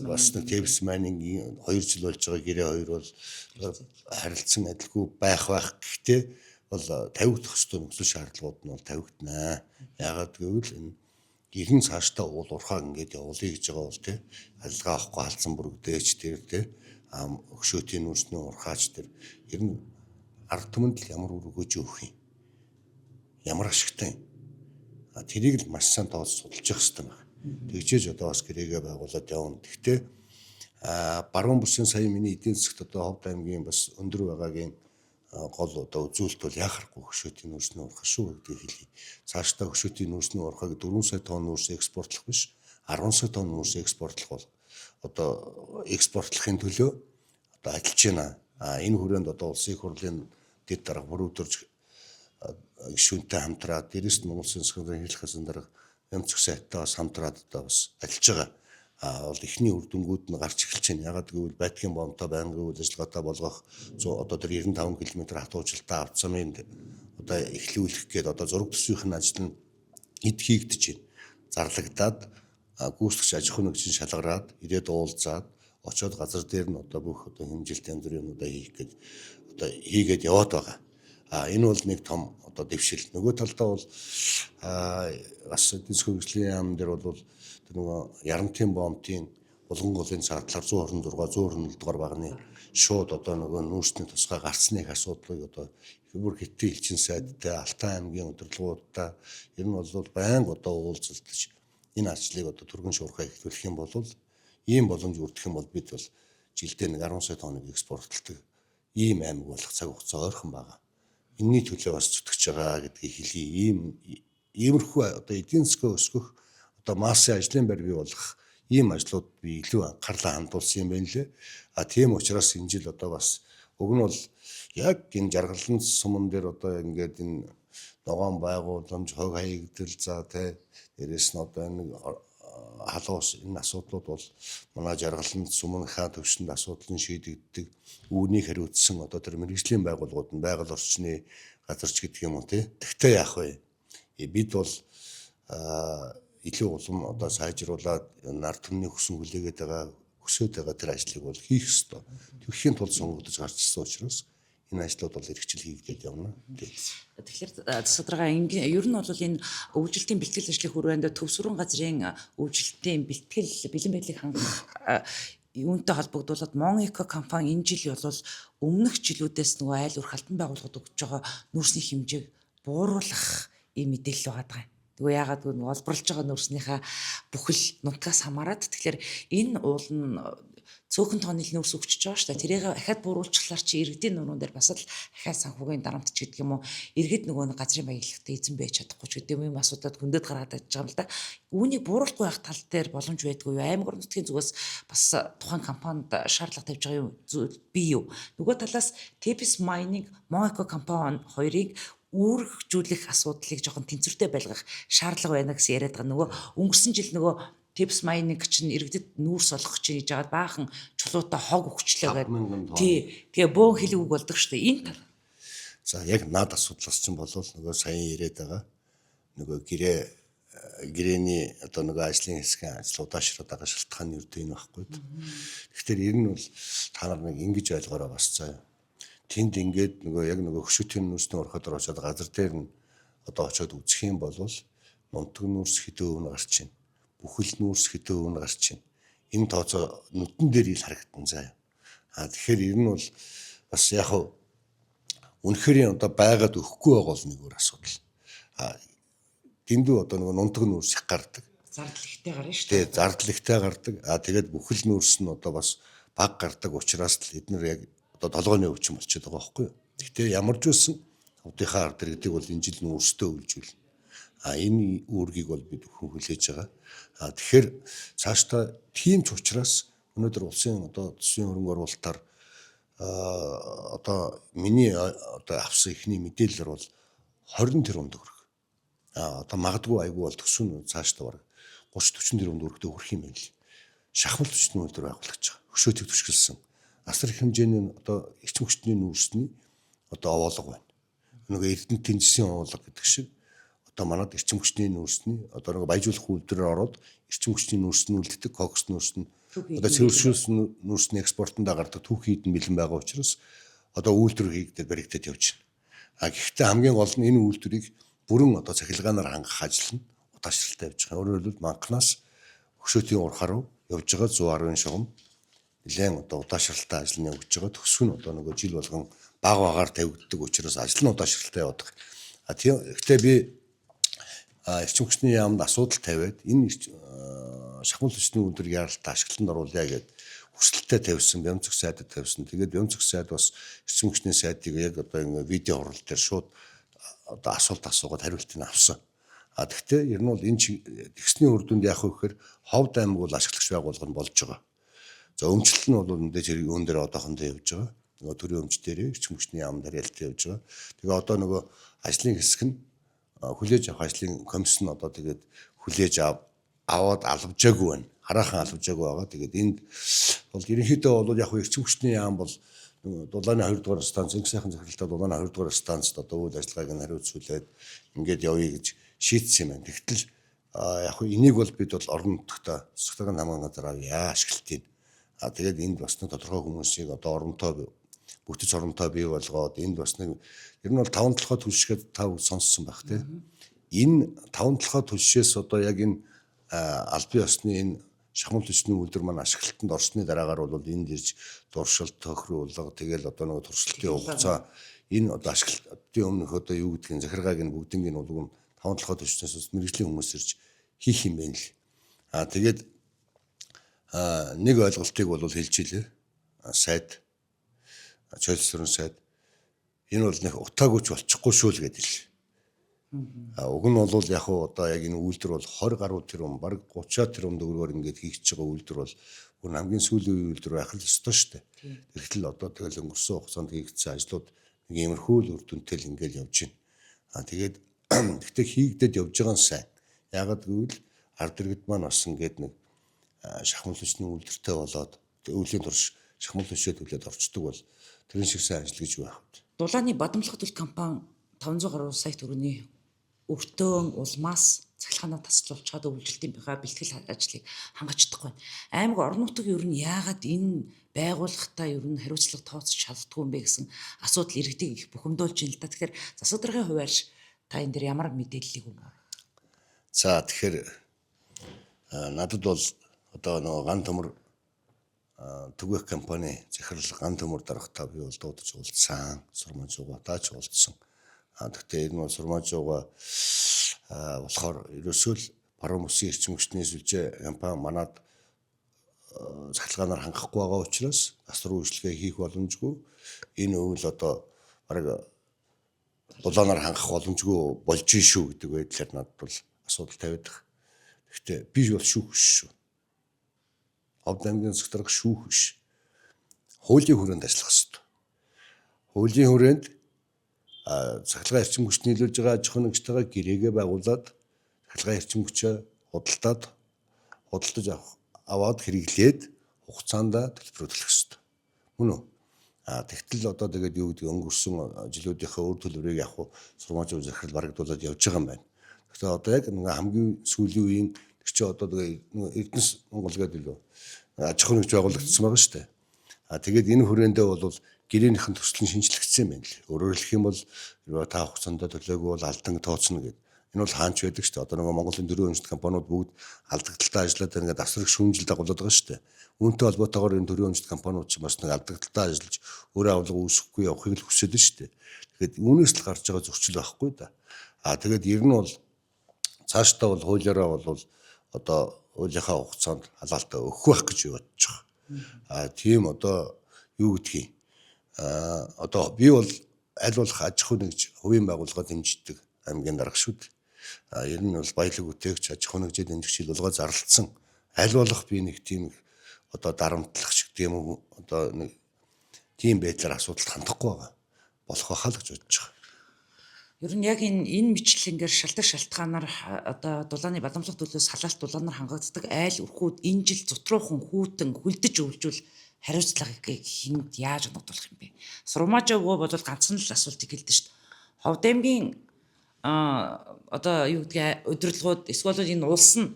бас нэг Tips Mining 2 жил болж байгаа гэрээ хоёр бол харилцсан адилгүй байх. Гэхдээ бол тавигдах ёстой нөхцөл шаардлагууд нь бол тавигдана. Яагаад гэвэл энэ гэрэн цаашдаа уул урхаа ингээд явуулъя гэж байгаа бол тий ажиллагаа авахгүй алдсан бүрэгдээч тэр тий өгшөөтийн нүүрсний урхаач тэр ер нь ард түмэнд л ямар үр өгөөж өгөх юм. Ямар ашигтай юм. Тэрийг л маш сайн тоолж судалж явах хэрэгтэй байна. Тэгжээж одоо бас гэрээгээ байгуулад явна. Гэхдээ баруун бүсийн сая миний эдийн засгт одоо Ховд аймгийн бас өндөр байгаагийн гол одоо үзүүлэлт бол яхахгүй хөшөөтийн нүүрсний урхаа шүү гэдгийг хэлье. Цаашдаа хөшөөтийн нүүрсний урхааг 4 сая тонн нүүрс экспортлох биш 10 сая тонн нүүрс экспортлох бол одоо экспортлохын төлөө одоо ажиллаж байна. Энэ хүрээнд одоо улсын их хурлын дэд дарга бүр өдөрж гишүүнтэй хамтраад дэрэс нь Монгол Улсын хэлэх хасан дарга Эмцэг сайттай бас хамтраад одоо бас ажиллаж байгаа. Бол эхний үр дүнгууд нь гарч эхэлж байна. Ягаад гэвэл Байтгийн бомтой байнгын үйл ажиллагаатай болгох одоо тэр 95 км хатуужилтаа авцсан юм одоо эхлүүлэх гээд одоо зураг төсвийн ажил нь эд хийгдэж байна. Зарлагдаад гүйцэтгэгч аж ахуй нэгжийн шалгараад ирээд уулзаад очоод газар дээр нь одоо бүх одоо хэмжилт янз бүрийн юмудаа хийх гээд одоо хийгээд яваад байгаа. Энэ бол нэг том одоо дэвшил. Нөгөө талдаа бол бас эдийн засгийн хөгжлийн яам дээр бол нөгөө Ярантын бомтын булган голын цаатлаар 126 127 дугаар багны шууд одоо нөгөө нүүрсний тусгай гарцны их асуудлыг одоо бүр хэтийн элчин сайдтай Алтай аймгийн удирдлагуудтай ер нь бол байнга одоо уулзалтж энэ ажлыг одоо түргэн шуурхай эхлүүлэх юм бол ийм боломж бүрдэх юм бол бид бол жилдээ нэг 10 сая тонныг экспортлдог ийм аймаг болох цаг хугацаа ойрхон байгаа. Энэний төлөө бас зүтгэж байгаа гэдгийг хэлье. Иймэрхүү одоо эдийн засгаа өсгөх одоо массын ажлын байр бий болгох ийм ажлууд би илүү анхаарлаа хандуулсан юм байна лээ. Тийм учраас энэ жил одоо бас уг нь бол яг энэ жаргалан суман дээр одоо ингээд энэ ногоон байгууламж хог хаягдэл за тэ дээрэс нь одоо энэ халуус энэ асуудлууд бол манай жаргалан сумынхаа төвшөнд асуудал нь шийдэгддэг. Үүнийг хариуцсан одоо тэр мэргэжлийн байгууллагууд нь байгаль орчны газарч гэдэг юм уу тий. Тэгтээ яах вэ? Бид бол илүү улам одоо сайжруулад нар түмний хүсэн хүлээгээд байгаа өсөөд байгаа тэр ажлыг бол хийх ёстой. Тэгхийн тулд сонгогдож гарч ирсэн учраас энэ ажлууд бол эрхжил хийгдээд явна. Тэгэхээр засадрага ер нь бол энэ өвжилтийн бэлтгэл ажлын хүрээнд төвсрүүн газрын өвжилтийн бэлтгэл бэлэн байдлыг хангах юунтэй холбогдуулаад Монэко компани энэ жил бол өмнөх жилүүдээс нөгөө айл өрх албан байгууллагад өгч байгаа нүүрсний хэмжээг бууруулах ийм мэдээлэл байгаа. Тэгвэл яагаад гэвэл олборлож байгаа нүүрснийхаа бүхэл нутгаас хамаарат тэгэхээр энэ уул нь цөөхөн тооны нүүрс өгчөж байгаа шүү дээ. Тэрийг ахаад бууруулчихлаар чи иргэдийн нуурын дээр бас л ахаад санхүүгийн дарамтч гэдэг юм уу иргэд нөгөө газрын баялагтай эзэн байж чадахгүй ч гэдэг юм асуудад хөндөд гараад байж байгаа юм л да. Үүнийг бууруулахгүй байх тал дээр боломж байдгүй юу? Аймаг орон нутгийн зүгээс бас тухайн компанид шаардлага тавьж байгаа юм бий юу? Нөгөө талаас Tepes Mining Monaco компани хоёрыг үүргэжүүлэх асуудлыг жоохон тэнцвэртэй байлгах шаардлага байна гэсэн яриад байгаа. Нөгөө өнгөрсөн жил нөгөө Tepes Mining чинь иргэдэд нүүрс олгох чинь хийж байгаа баахан чулуутай хог өгчлөө гэдэг. Тэгээ бөөн хэлэг үг болдог шүү дээ. Энэ тал. За яг наад асуудлаас чинь болвол нөгөө саяхан яриад байгаа нөгөө гэрээний одоо нөгөө ажлын хэсгийн ажил удаашраад байгаа шалтгааны өртөө энэ байхгүй. Тэгэхээр ер нь бол та нар нэг ингэж ойлгоорой бас заа. Тэнд ингээд нөгөө яг нөгөө хөшөөтийн нүүрсний ороход очоод газар дээр нь одоо очоод үзэх юм бол нунтаг нүүрс хэдэн өвн гарч байна. Бүхэл нүүрс хэдэн өвн гарч байна. Энэ тооцоо нүдэн дээр ил харагдсан заа. Тэгэхээр ер нь бол бас яг үнэхээр одоо байгаад өгөхгүй байгаа бол нэг өөр асуудал. Дэндүү одоо нөгөө нунтаг нүүрс их гардаг. Зардал ихтэй гарна шүү дээ. Зардал ихтэй гардаг. Тэгээд бүхэл нүүрс нь одоо бас баг гардаг учраас л эднэр яг одоо толгойн өвчин болчиход байгаа байхгүй юу. Гэхдээ ямар ч үсэн хувдынхаа ард иргэдэг бол энэ жил нүүрстэй үлжүүлнэ. Энэ үүргийг бол бид өхөн хүлээж байгаа. Тэгэхээр цаашдаа тийм ч учраас өнөөдөр улсын одоо төсвийн хөрөнгө оруулалтаар одоо миний одоо авсан ихний мэдээлэлээр бол 20 тэрбум төгрөг. Одоо магадгүй айгүй бол төсвөн цаашдаа бараг 30-40 тэрбум төгрөгтэй хүрэх юм байна л. Шахмал төсвийн үйлдвэр байгуулагч байгаа. Хөшөөтөг түшгэлсэн. Асар их хэмжээний одоо эрчим хүчний нүүрсний одоо овоолго байна. Нөгөө эрдэнэ тэнцсэн овоолго гэдэг шиг одоо манад эрчим хүчний нүүрсний одоо нөгөө баяжуулах үйлдвэрээр ороод эрчим хүчний нүүрс нь үлддэг, кокс нүүрс нь одоо цэвэршүүлс нүүрсний экспортонд гардаг түүхийд нь бэлэн байгаа учраас одоо үйлдвэр хийгдээд баригдаад явж байна. Гэхдээ хамгийн гол нь энэ үйлдвэрийг бүрэн одоо цахилгаанаар хангах ажил нь удаашралтай явж байгаа. Өөрөөр хэлбэл манхнаас хөшөөтийн урхаа руу явж байгаа 110 шугам нэлээд одоо удаашралтай ажил нь явж байгаа. Төсөв нь одоо нөгөө жил болгон баг багаар тавигддаг учраас ажил нь удаашралтай явдаг. Гэхдээ би эрчим хүчний яамд асуудал тавиад энэ шахмал төсвийн үйлдвэр яаралтай ашиглалтанд оруулъя гэдэг хүсэлтээ тавьсан, Бямцэг сайдад тавьсан. Тэгээд Бямцэг сайд бас эрчим хүчний сайдыг яг одоо ингэ видео хурал дээр шууд одоо асуулт асуугаад хариултыг авсан. Гэхдээ ер нь бол энэ тэгсний үр дүнд яах вэ гэхээр Ховд аймаг бол ашиглагч байгууллага нь болж байгаа. За өмчлөл нь бол мэдээж хэрэг өн дээр одоохондоо явж байгаа. Нөгөө төрийн өмч дээр эрчим хүчний яамд харьяалтай явж байгаа. Тэгээ одоо нөгөө ажлын хэсэг нь хүлээж авах ажлын комиссн одоо тэгээд хүлээж аваад албажаагүй байна. Хараахан албажаагүй байгаа. Тэгээд энд бол ерөнхийдөө бол яг эрчим хүчний яам бол дулааны 2 дугаар станц, Инх сайхан захиралтай дулааны 2 дугаар станцд одоо үйл ажиллагааг нь хариуцуулаад ингээд явъя гэж шийдсэн юм байна. Тэгтэл яг энийг бол бид бол орон нутгад засгийн хамгаалалт газар авъя ашиглалтыг. Тэгээд энд бас нэг тодорхой хүмүүсийг одоо оронтой бүтэц оронтой бий болгоод энд бас нэг ер нь бол 5 толгой түлшгээд тав сонссон байх тийм. Энэ 5 толгой түлшээс одоо яг энэ албан ёсны энэ шахмал төсвийн үйлдвэр маань ашиглалтанд орсны дараагаар бол энд ирж дуршилт тохируулга тэгэл одоо нэг туршилтын хугацаа энэ одоо ашиглалтын өмнөх одоо юу гэдгийг захиргааг нь бүгднийг нь бол 5 толгой түвшнээс мэрэгжлийн хүмүүс ирж хийх юм байна л. Тэгээд нэг ойлголтыг бол хэлж илээ. Сайд чөлсөрөн сайд энэ бол нэг утаагүй ч болчихгүй шүү л гэдэг л. Уг нь бол яг одоо яг энэ үйлдвэр бол 20 гаруй тэрбум баг 30 тэрбум төгрөгөөр ингээд хийгдэж байгаа үйлдвэр бол бүр хамгийн сүүлийн үйлдвэр байх л ёстой шүү дээ. Тэгэхдээ одоо тэгэл өнгөрсөн хугацаанд хийгдсэн ажлууд нэг иймэрхүү л үр дүнтэй л ингээд явж байна. Тэгээд гэхдээ хийгдээд явж байгаа нь сайн. Яагаад гэвэл ард иргэд маань бас ингээд нэг шахмал төсвийн үйлдвэртэй болоод өвлийн турш шахмал төсвөө төлөөд орчдөг бол тэрэн шиг сайн ажил гэж байх. Дулааны бадамлах төлөв компани 500 гаруй сая төгрөгийн өртөөн улмаас цахилгаанаа тасалуулж чад өвлжилтийн бэлтгэл ажлыг хангаж чадахгүй байна. Аймаг орон нутаг ер нь яагаад энэ байгууллагатай ер нь хариуцлага тооцож чаддгүй юм бэ гэсэн асуудал иргэдийг их бухимдуулж байна л да. Тэгэхээр засаг даргын хуваарьж та энэ дээр ямар мэдээллийг өгнө? За тэгэхээр надад бол одоо нөгөө ган төмөр түгээх компани захирал ган төмөр дарагтаа би бол дуудаж уулзсан. Сурмажуугаа даач уулзсан. Гэхдээ энэ бол сурмажуугаа болохоор ерөөсөө л баруун мөсийн эрчим хүчний сүлжээ компани манад цахилгаанаар хангахгүй байгаа учраас асар үйлчлэгээ хийх боломжгүй. Энэ өвөл одоо бараг дулаанаар хангах боломжгүй болж шүү гэдэг байдлаар надад бол асуудал тавиад. Гэхдээ би бол шүүх шүү. Ховд аймгийн засаг дарга шүүх биш. Хуулийн хүрээнд ажиллах хэрэгтэй. Хуулийн хүрээнд цахилгаан эрчим хүч нийлүүлж байгаа аж ахуй нэгжтэйгээ гэрээгээ байгуулад цахилгаан эрчим хүчээ худалдаж аваад хэрэглээд хугацаанд төлбөрөө төлөх хэрэгтэй. Мөн үү? Тэгтэл одоо тэгээд юу гэдэг өнгөрсөн жилүүдийнхээ үр төлбөрийг яг сурмажуу захирал барагдуулаад явж байгаа юм байна. Тэгэхээр одоо яг нэг хамгийн сүүлийн үеийн чи одоо тэгээ Эрдэнэс Монгол гэдэг лөө аж ахуй нэгж байгуулагдсан байгаа шүү дээ. Тэгээд энэ хүрээндээ бол гэрээнийхэн төсөл нь шинжлэгдсэн юм байна лээ. Өөрөөр хэлэх юм бол та хугацаанд төлөөгүй бол алдан тооцно гэдэг. Энэ бол хаанч байдаг шүү дээ. Одоо нөгөө Монголын дөрвөн үндэсний компаниуд бүгд алдагдaltaй ажиллаад ингээд асрах шүүмжил дагуулдаг байгаа шүү дээ. Үүнтэй холбоотойгоор энэ дөрвөн үндэсний компаниуд ч бас нэг алдагдaltaй ажиллаж өөрөө авлага үүсэхгүй явахыг л хүсэж шүү дээ. Тэгэхээр үүнээс л гарч байгаа зөрчил байхгүй да. Тэгээд ер нь бол цаашдаа бол хуулиараа бол одоо хуулийнхаа хугацаанд халаалтаа өгөх байх гэж бодож байгаа. Тийм одоо юу гэдгийг одоо би бол аль болох аж ахуй нэгж хувийн байгууллага дэмждэг аймгийн дарга шүү дээ. Ер нь бол баялаг үтээгч аж ахуй нэгжээ дэмжих шийдвэргөө зарлалцсан. Аль болох би нэг тийм одоо дарамтлах шиг тийм үү одоо нэг тийм байдлаар асуудалд хандахгүй байгаа. Болох байхаа л гэж бодож байгаа. Ер нь яг энэ мэтлэнгээр шалтгаан шалтгаанаар одоо дулааны боломжтой төлөөс халаалт дулаанаар хангагддаг айл өрхүүд энэ жил зутруухан хүүтэн хүлдэж өвлжүүл хариуцлагыг хүнд яаж нотолох юм бэ? Сурмажуугаа бол ганцхан л асуултыг хэлдэг шүү дээ. Ховд аймгийн одоо юу гэдгийг удирдлагууд эсвэл энэ улс нь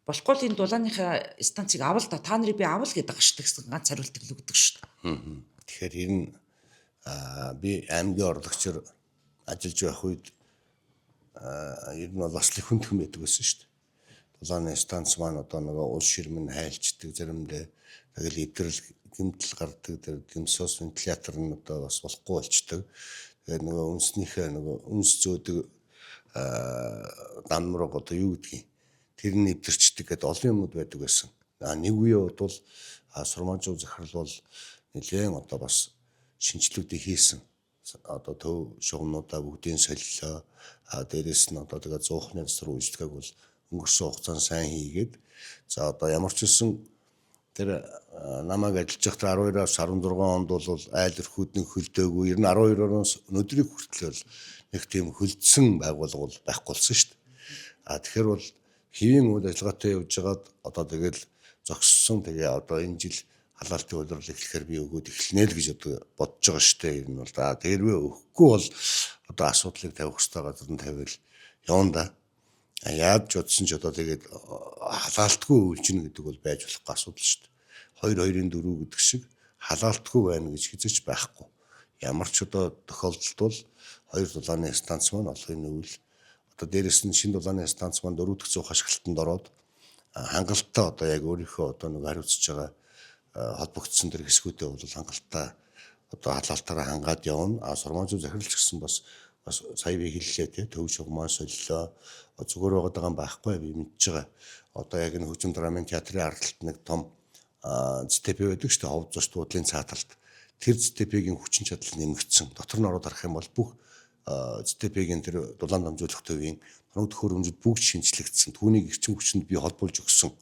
болохгүй л энэ дулааныхаа станцыг авал та нарыг би авал гэдэг байгаа шүү дээ гэсэн ганц хариултыг л өгдөг шүү дээ. Тэгэхээр энэ би аймгийн орлогчор ажиллаж байх үед ер нь бол бас л хүндхэн байдаг байсан шүү дээ. Дулааны станц маань одоо нөгөө улс ширмэн хайлчдаг заримдаа тэгэл идрэл гэмтэл гардаг гэмсоос вентилятор нь одоо бас болохгүй болчдөг. Тэгээд нөгөө үнснийхээ нөгөө үнс зөөдөг данмрог одоо юу гэдгийг тэр нь нэвтэрчдэг гэдэг олон юмуд байдаг байсан. Нэг үеийн хувьд бол сурмажуу захирал бол нэлээд одоо бас шинжилүүдийг хийсэн. Одоо төв шугамнуудаа бүгдийг солилоо. Дээрээс нь одоо тэгээ 100-ны засвар үйлчлэгийг бол өнгөрсөн хугацаанд сайн хийгээд за одоо ямар ч үсэн тэр намайг ажиллаж байхдаа 12-аас 16 онд бол айл өрхүүд нэг хөлдөөгүй. Ер нь 12-оос өнөөдрийг хүртэл нэг тийм хөлдсөн байгууллага бол байхгүй болсон шүү дээ. Тэгэхээр бол хэвийн үйл ажиллагаатай явж байгаад одоо тэгэл зогссон тэгээ одоо энэ жил халаалтын удирдал эхлэхээр би өгөөд эхлэнэ л гэж одоо бодож байгаа шүү дээ. Ер нь бол тэрвээ өгөхгүй бол одоо асуудлыг тавих хэрэгтэй газар нь тавиал явна да. Яаж бодсон ч одоо тэгээд халаалтгүй үйлчнэ гэдэг бол байж болохгүй асуудал шүү дээ. 2-2-4 гэдэг шиг халаалтгүй байна гэж хэзээ ч байхгүй. Ямар ч одоо тохиолдолд бол 2 дулааны станц маань олохын үйл одоо дээрэс нь шинэ дулааны станц маань 4 дахь зуух ашиглалтанд ороод хангалттай одоо яг өөрийнхөө одоо нэг хариуцж байгаа холбогдсон тэр хэсгүүдээ бол хангалттай одоо халаалтаараа хангаад явна. Сурмажуу захирлч гэсэн бас сая би хэллээ те төв шугамаа солилоо. Зүгээр байгаа юм байхгүй би мэдж байгаа. Одоо яг энэ хөгжим драмын театрын ардталт нэг том ЗТП байдаг шүү дээ. Ховд зочд буудлын цааталт. Тэр ЗТП-гийн хүчин чадал нэмэгдсэн. Дотор нь ороод харах юм бол бүх ЗТП-гийн тэр дулаан дамжуулах төвийн тоног төхөөрөмжөд бүгд шинжлэгдсэн. Түүнийг эрчим хүчинд би холбуулж өгсөн.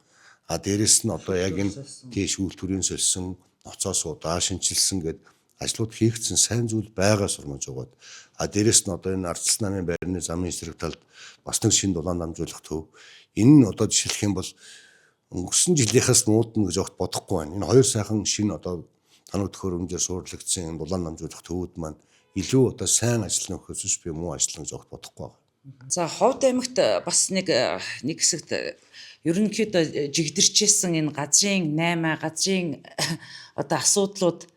Дээрээс нь одоо яг энэ тийш үйлдвэрийн сольсон, ноцоос удаа шинжилсэн гэд ажлууд хийгдсэн сайн зүйл байгаа сурмажуугаад. Дээрээс нь одоо энэ ардчилсан намын байрны замын эсрэг талд бас нэг шинэ дулаан дамжуулах төв. Энэ нь одоо жишээлх юм бол өнгөрсөн жилийнхээс нүүднэ гэж огт бодохгүй байна. Энэ хоёр сайхан шинэ одоо тоног төхөөрөмжөөр суурлагдсан энэ дулаан дамжуулах төвүүд маань илүү одоо сайн ажиллана гэхээс биш би муу ажиллана гэж огт бодохгүй байна. За Ховд аймагт бас нэг хэсэгт ерөнхийдөө жигдэрчээсэн энэ газрын 8 газрын одоо асуудлууд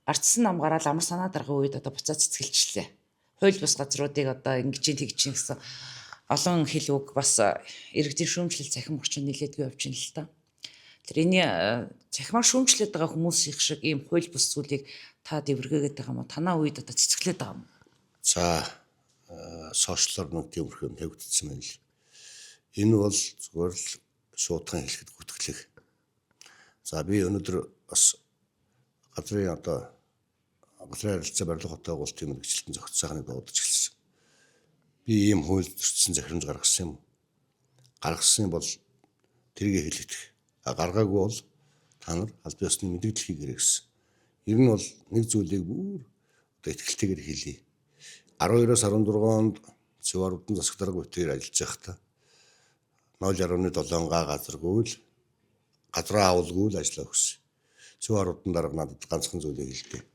ардсан нам гараад амар санаа даргын үед одоо буцаад цэцгэлжлээ. Хууль бус газруудыг одоо ингэж тэгж гэсэн олон хэл үг бас иргэдийн шүүмжлэл цахим орчин нэлээдгүй явж байна л та. Тэр энэ цахимаар шүүмжлээд байгаа хүмүүс их шиг ийм хууль бус зүйлийг та дэвэргээгээд байгаа юм уу? Танаа үед одоо цэцгэлээд байгаа юм уу? За сошиалор нэг тиймэрхүү юм тавигдсан байна л. Энэ бол зүгээр л шуудхан хэлэхэд гүтгэлэг. За би өнөөдөр бас газрын одоо газрын харилцаа барилга хотоо гол тийм мэрэгчлэлтэн зохицсон сайхныг дуудаж эхэлсэн. Би ийм хууль зөрчсөн захирамж гаргасан юм. Гаргасан бол тэргээ хэлэгдэх. Гаргаагүй бол та нар аль биесны мэдээлэл хийгээрэй гэсэн. Ер нь бол нэг зүйлийг бүр одоо ихтгэлтэйгээр хэлье. 12-оос 14 онд Цэварудын засаг дарга бүтээр ажиллаж байхдаа 0.7 га газаргүй л газраа авалгүй л ажиллаа өгсөн. Цэварудын дарга надад ганцхан зүйлийг хэлдэг.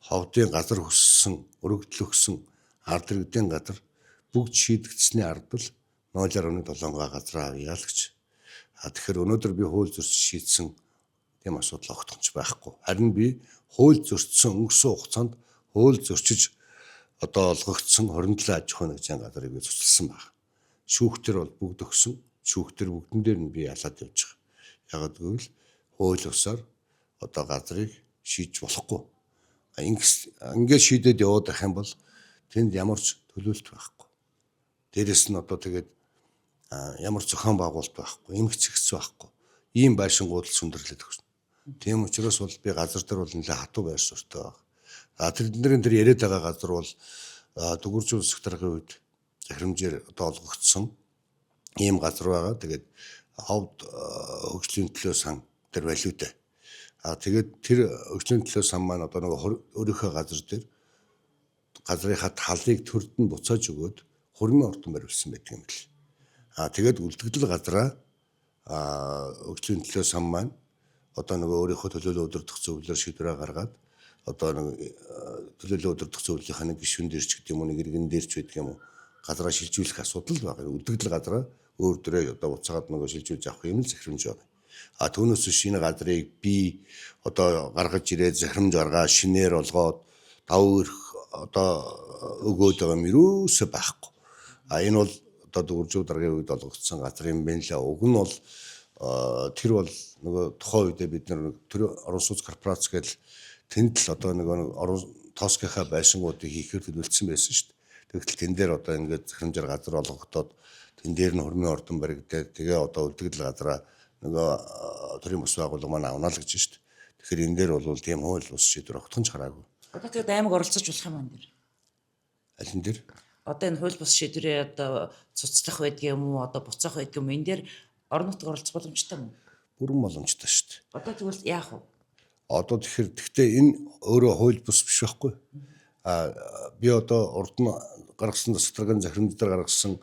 Ховдын газар хөссөн, өргөдөл өгсөн ард иргэдийн газар бүгд шийдэгдсэний ардл 0.7 га газраа авъя л гэж. Тэгэхээр өнөөдөр би хууль зөрчиж шийдсэн тийм асуудал огтхонч байхгүй. Харин би хууль зөрчсөн өнгөрсөн хугацаанд хууль зөрчиж одоо олгогдсон 27 аж ахуйн нэгжийн газрыг би цуцлсан байна. Шүүхтэр бол бүгд өгсөн. Шүүхтэр бүгдэн дээр нь би ялаад явж байгаа. Ягаад гэвэл хууль усаар одоо газрыг шийдэж болохгүй. Ингээд шийдээд яваад байх юм бол тэнд ямар ч төлөвлөлт байхгүй. Дээрэс нь одоо тэгээд ямар зохион байгуулалт байхгүй, эмх зэгц байхгүй. Ийм байшингууд л сүндэрлээд өгсөн. Тийм учраас бол би газар дээр бол нэлээд хатуу байр суурьтай байна. Тэднэрийн тэр яриад байгаа газар бол Дүгүржүүл засаг даргын үед захирамжээр одоо олгогдсон ийм газар байгаа. Тэгээд ховд хөгжлийн төлөө сан тэр валютай. Тэгээд тэр хөгжлийн төлөө сан маань одоо нэг өөрийнхөө газар дээр газрынхаа талыг төрд нь буцааж өгөөд хурмын ордон барьсан байдаг юм бэл. Тэгээд үлдэгдэл газраа хөгжлийн төлөө сан маань одоо нэг өөрийнхөө төлөөлөл удирдах зөвлөлөөр шийдвэрээ гаргаад одоо нэг төлөөлөл удирдах зөвлөлийнхаа нэг гишүүн дээр ч гэдэг юм уу нэг иргэн дээр ч байдаг юм уу газраа шилжүүлэх асуудал байгаа. Үлдэгдэл газраа өөр дөрөө одоо буцаагаад нөгөө шилжүүлж авах юм л захирамж байгаа. Түүнээс шинэ газрыг би одоо гаргаж ирээд захирамж гаргаа шинээр олгоод давуу эрх одоо өгөөд байгаа юм юусоо байхгүй. Энэ бол одоо Дүгүржүүл даргын үед олгогдсон газрын бэнлээ. Уг нь бол тэр бол нөгөө тухайн үедээ бид нар тэр орон сууц корпорац гэж тэнд л одоо нөгөө орон тооскийнхаа байшингуудыг хийхээр төлөвлөсөн байсан шүү дээ. Тэгвэл тэн дээр одоо ингээд захирамжаар газар олгогдоод тэн дээр нь хурмын ордон баригдаад тэгээ одоо үлдэгдэл газраа нөгөө төрийн бус байгууллага маань авна л гэж шүү дээ. Тэгэхээр энэ дээр бол тийм хууль бус шийдвэр огтхонч хараагүй. Одоо тэгээд аймаг оролцож болох юм байна дэр. Алин дээр? Одоо энэ хууль бус шийдвэрээ одоо цуцлах байдаг юм уу, одоо буцаах байдаг юм. Энэ дээр орон нутаг оролцох боломжтой юм уу? Бүрэн боломжтой шүү дээ. Одоо тэгвэл яах вэ? Одоо тэгэхээр энэ өөрөө хууль бус биш байхгүй. Би одоо урд нь гаргасан засаг даргын захирамж дээр гаргасан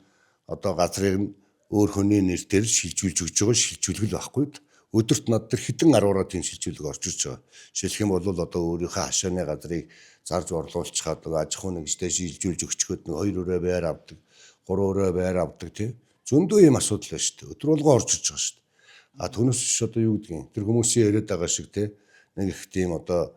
одоо газрыг нь өөр хүний нэр дээр шилжүүлж өгч байгаа шилжүүлгэл байхгүй. Өдөрт над тэр хэдэн 10-аар тийм шилжүүлэг орж ирж байгаа. Жишээлх юм бол одоо өөрийнхөө хашааны газрыг зарж борлуулчихад аж ахуйн нэгжтэй шилжүүлж өгчгөөд нэг 2 өрөө байр авдаг, 3 өрөө байр авдаг тийм. Зөндөө ийм асуудал байна шүү дээ. Өдөр болгон орж ирж байгаа шүү дээ. Түүнээс биш одоо юу гэдгийг тэр хүмүүсийн яриад байгаа шиг тийм нэг их тийм одоо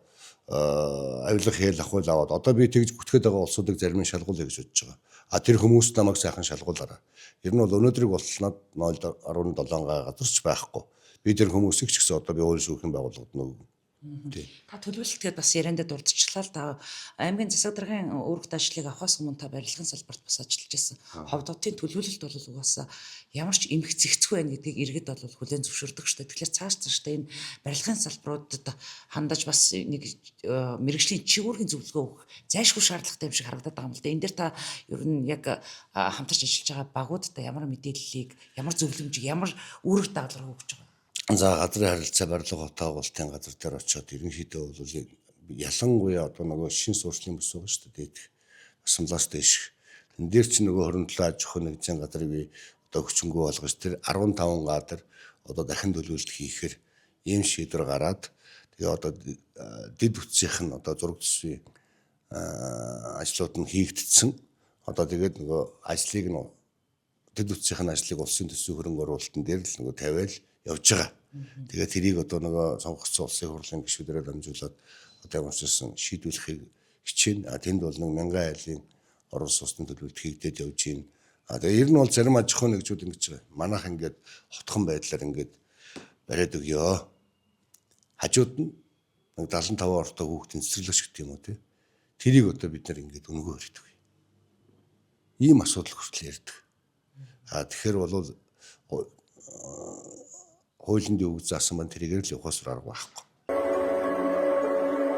авилах хэл ахвал аваад одоо би тэгж бүтгэхэд байгаа улсуудыг зарим нь шалгуулъя гэж бодож байгаа. Тэр хүмүүс намайг сайхан шалгуулаарай. Ер нь бол өнөөдрийг болсноод 0.17 га газарч байхгүй. Би тэр хүмүүсийг ч гэсэн одоо би өөрөө шүүхийн байгууллагад нөгөө Та төлөвлөлтгээд бас яриандаа дурдчихлаа л та аймгийн засаг даргын үүрэгт ажлыг авахаас өмнө та барилгын салбарт бас ажиллаж байсан. Ховдотын төлөвлөлт бол угаасаа ямар ч эмх зэгцгүй байна гэдгийг иргэд бол хүлээн зөвшөөрдөг шүү дээ. Тэгэхээр цаашдаа энэ барилгын салбаруудад хандаж бас нэг мэрэгжлийн чигүүргийн зөвлөгөө өгөх зайлшгүй шаардлагатай юм шиг харагдаад байгаа юм л да. Энэ дээр та ер нь яг хамтарч ажиллаж байгаа багуудад ямар мэдээллийг, ямар зөвлөмжийг, ямар үүрэг дагалгавар өгч байгаа. За газрын харилцаа барилга хотоо агуултын газар дээр очиод ерөнхийдөө бол ялангуяа одоо нөгөө шин суурьшлийн бүс байгаа шүү дээ. Асамлаас дэш. Тэн дээр чи нөгөө 27 аж ахуйн нэгжийн газрыг би одоо хүчингү болгож тэр 15 газар одоо дахин төлөвлөлт хийхээр ийм шийдвэр гараад тэгээ одоо дид үтсийнх нь одоо зураг төсвийн ажлууд нь хийгдсэн. Одоо тэгээд нөгөө ажлыг нь тэд утсынхын ажлыг улсын төсвийн хөрөнгө оруулалтын дээр л нөгөө тавиал явж байгаа. Тэгээд тэрийг одоо нөгөө сонгогдсон улсын хурлын гишүүдээр дамжуулаад одоо ямар ч гэсэн шийдвэрлэхийг хичээнэ. Тэнд бол нэг 1000 айлын орон сууцны төлөвлөлт хийгдээд явж байна. Тэгээ ер нь бол зарим аж ахуйн нэгжүүд ингэж байгаа. Манайх ингээд хотхон байдлаар ингээд бариад өгөө. Хажууд нь нэг 75 ортой хүүхдийн цэцэрлэгч гэдэг юм уу тий. Тэрийг одоо бид нар ингээд өнгөө өргөдөг. Ийм асуудал хүртэл ярьдаг. Тэгэхээр бол хуулинд юу гэж заасан маань тэрийг л ухаасаар арга байхгүй.